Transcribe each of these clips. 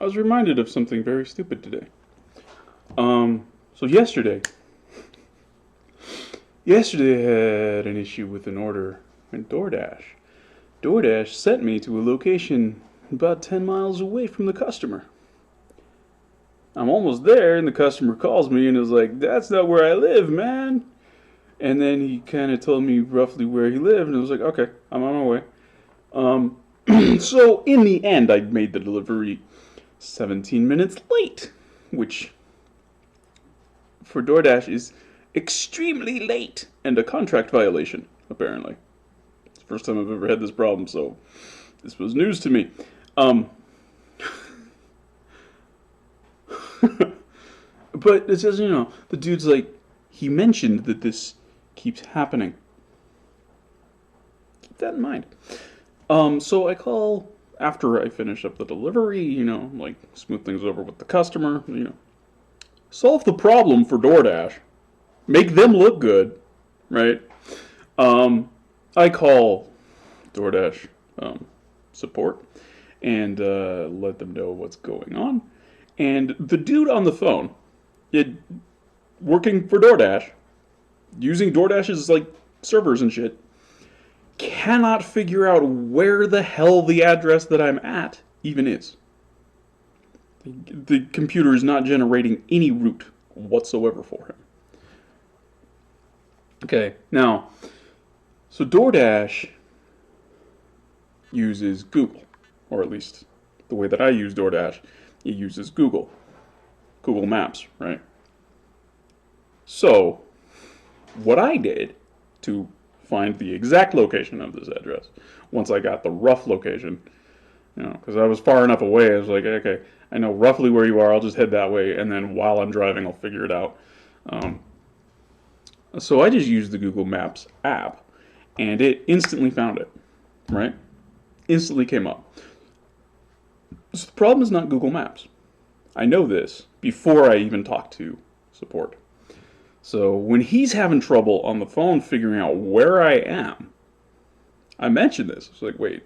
I was reminded of something very stupid today. So yesterday I had an issue with an order in DoorDash. DoorDash sent me to a location about 10 miles away from the customer. I'm almost there, and the customer calls me and is like, "That's not where I live, man." And then he kind of told me roughly where he lived, and I was like, "Okay, I'm on my way." Um, so in the end, I made the delivery 17 minutes late, which for DoorDash is extremely late and a contract violation, apparently. It's the first time I've ever had this problem, so this was news to me. Um, but it says, the dude's like, he mentioned that this keeps happening. Keep that in mind. So I call after I finish up the delivery, like smooth things over with the customer, solve the problem for DoorDash, make them look good, right? I call DoorDash support and let them know what's going on. And the dude on the phone, working for DoorDash, using DoorDash's like servers and shit, cannot figure out where the hell the address that I'm at even is. The computer is not generating any route whatsoever for him. Okay, now, so DoorDash uses Google, or at least the way that I use DoorDash, it uses Google Maps, right? So, what I did to find the exact location of this address, once I got the rough location, because I was far enough away, I was like, okay, I know roughly where you are, I'll just head that way, and then while I'm driving, I'll figure it out. So I just used the Google Maps app, and it instantly found it, right? Instantly came up. So the problem is not Google Maps. I know this before I even talk to support. So when he's having trouble on the phone figuring out where I am, I mentioned this. It's like, wait,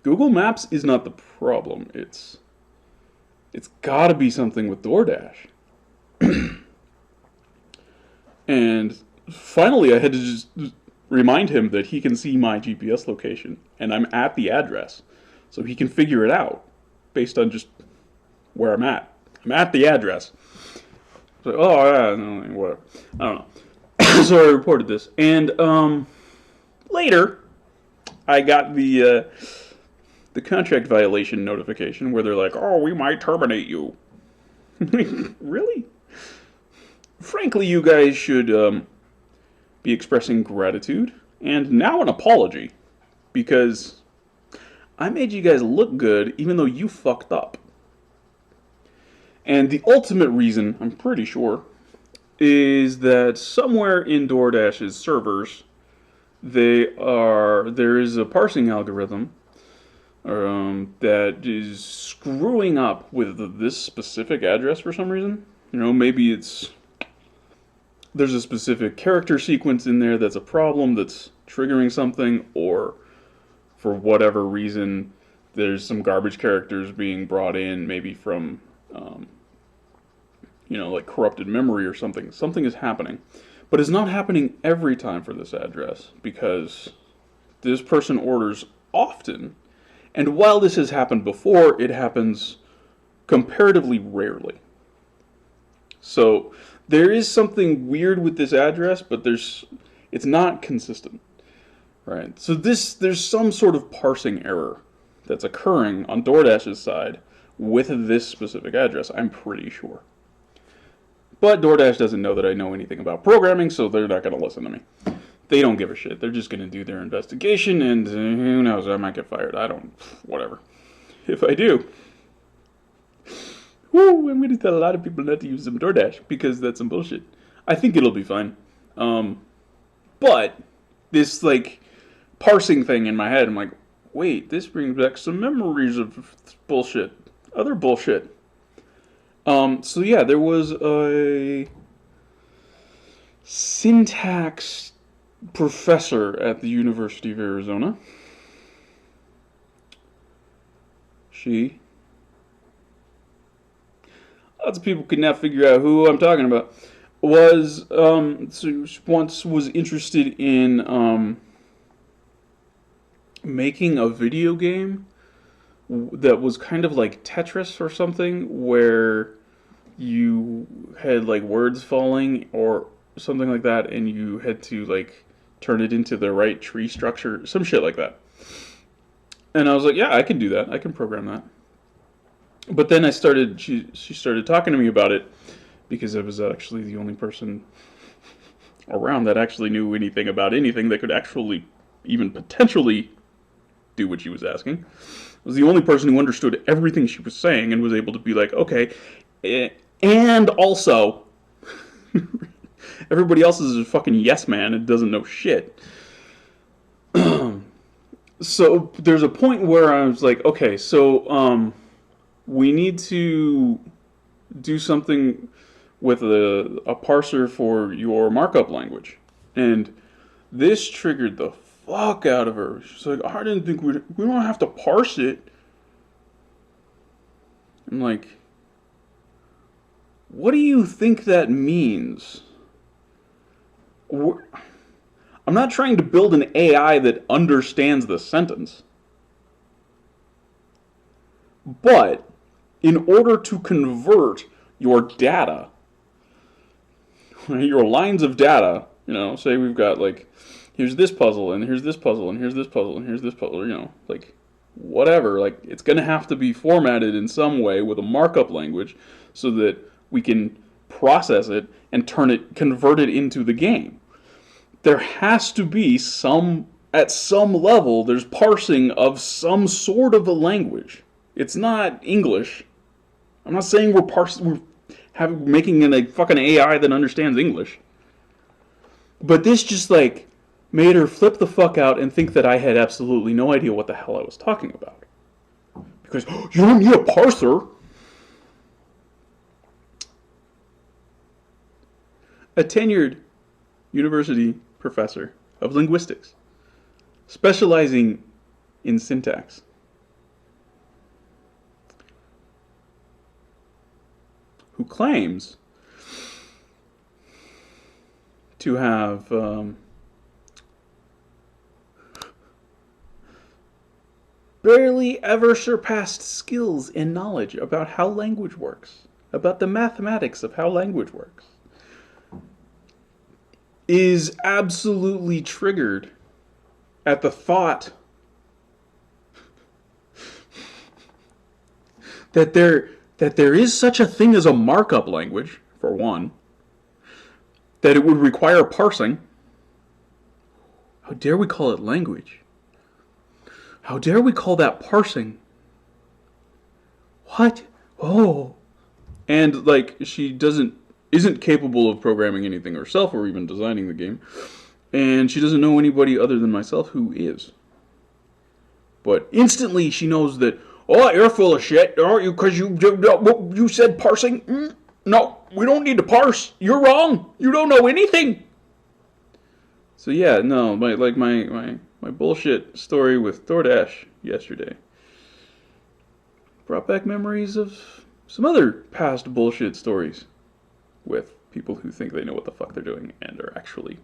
Google Maps is not the problem. It's got to be something with DoorDash. And finally, I had to just remind him that he can see my GPS location, and I'm at the address, so he can figure it out based on just where I'm at. I'm at the address. So, oh yeah, no, whatever. I don't know. So I reported this, and later I got the contract violation notification where they're like, "Oh, we might terminate you." Really? Frankly, you guys should be expressing gratitude and now an apology, because I made you guys look good even though you fucked up. And the ultimate reason, I'm pretty sure, is that somewhere in DoorDash's servers, there is a parsing algorithm that is screwing up with this specific address for some reason. Maybe there's a specific character sequence in there that's a problem that's triggering something, or for whatever reason, there's some garbage characters being brought in, maybe from, like corrupted memory or something. Something is happening. But it's not happening every time for this address, because this person orders often. And while this has happened before, it happens comparatively rarely. So there is something weird with this address, but it's not consistent, right? So there's some sort of parsing error that's occurring on DoorDash's side with this specific address, I'm pretty sure. But DoorDash doesn't know that I know anything about programming, so they're not going to listen to me. They don't give a shit. They're just going to do their investigation, and who knows, I might get fired. Whatever. If I do, I'm going to tell a lot of people not to use some DoorDash, because that's some bullshit. I think it'll be fine. But this, parsing thing in my head, I'm like, wait, this brings back some memories of bullshit. Other bullshit. So yeah, there was a syntax professor at the University of Arizona. she, lots of people could not figure out who I'm talking about, was, so she once was interested in, making a video game that was kind of like Tetris or something, where you had like words falling or something like that, and you had to like turn it into the right tree structure, some shit like that. And I was like, yeah, I can do that. I can program that. But then she started talking to me about it because I was actually the only person around that actually knew anything about anything that could actually even potentially do what she was asking. I was the only person who understood everything she was saying and was able to be like, okay, and also, everybody else is a fucking yes man and doesn't know shit. So there's a point where I was like, okay, so we need to do something with a parser for your markup language. And this triggered the fuck out of her. She's like, I didn't think we don't have to parse it. I'm like, what do you think that means? I'm not trying to build an AI that understands the sentence. But in order to convert your data, your lines of data, say we've got like, here's this puzzle, and here's this puzzle, and here's this puzzle, and here's this puzzle, like whatever, like it's going to have to be formatted in some way with a markup language so that we can process it and convert it into the game. There has to be at some level, there's parsing of some sort of a language. It's not English. I'm not saying we're making a fucking AI that understands English. But this just like made her flip the fuck out and think that I had absolutely no idea what the hell I was talking about. Because, you don't need a parser. A tenured university professor of linguistics, specializing in syntax, who claims to have barely ever surpassed skills and knowledge about how language works, about the mathematics of how language works, is absolutely triggered at the thought that there is such a thing as a markup language, for one, that it would require parsing. How dare we call it language? How dare we call that parsing? What? Oh. And like she isn't capable of programming anything herself or even designing the game. And she doesn't know anybody other than myself who is. But instantly she knows that, oh, you're full of shit, aren't you? Because you said parsing? No, we don't need to parse. You're wrong. You don't know anything. So yeah, no, my bullshit story with DoorDash yesterday brought back memories of some other past bullshit stories with people who think they know what the fuck they're doing and are actually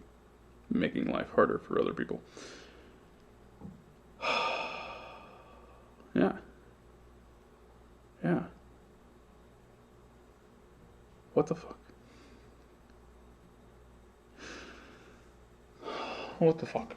making life harder for other people. Yeah. Yeah. What the fuck? What the fuck?